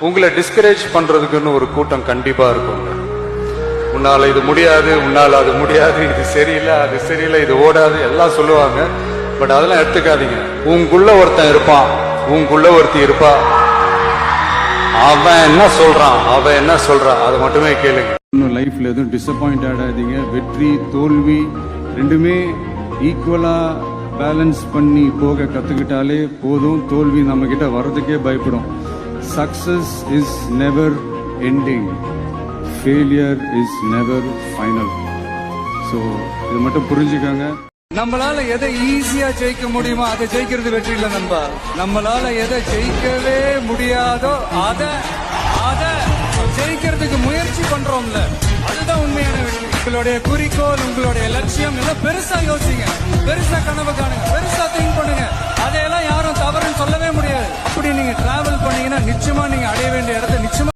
உங்களை டிஸ்கரேஜ் பண்றதுக்குன்னு ஒரு கூட்டம் கண்டிப்பா இருக்குங்க. உன்னால இது முடியாது, உன்னால அது முடியாது, இது சரியில்லை, அது சரியில்லை, இது ஓடாது எல்லாம் சொல்லுவாங்க. பட் அதெல்லாம் எடுத்துக்காதீங்க. உங்களுக்குள்ள ஒருத்தன் இருப்பான், உங்களுக்குள்ள ஒருத்தி இருப்பா. அவன் என்ன சொல்றான், அவன் என்ன சொல்றான், அதை மட்டுமே கேளுங்க. லைஃப்ல எதுவும் டிசப்பாயிண்ட் ஆகாதீங்க. வெற்றி தோல்வி ரெண்டுமே ஈக்குவலா பேலன்ஸ் பண்ணி போக கத்துக்கிட்டாலே போதும். தோல்வி நம்ம கிட்ட வர்றதுக்கே பயப்படும். Success is never ending, failure is never final. So இது மட்டும் புரிஞ்சுக்கோங்க. நம்மளால எதை ஈஸியா ஜெயிக்க முடியுமோ அதை ஜெயிக்கிறது வெற்றி இல்ல நண்பா. நம்மளால எதை ஜெயிக்கவே முடியாதோ அதை ஜெயிக்கிறதுக்கு முயற்சி பண்றோம்ல, அதுதான் உண்மையான வெற்றி. உங்களுடைய குறிக்கோள், உங்களுடைய லட்சியம் எல்லாம் பெருசா யோசிங்க, பெருசா கனவு காணுங்க, பெருசா திங்க் பண்ணுங்க. அதையெல்லாம் யாரும் தவறுன்னு சொல்லவே முடியாது. அப்படி நீங்க டிராவல் பண்ணீங்கன்னா நிச்சயமா நீங்க அடைய வேண்டிய இடத்துல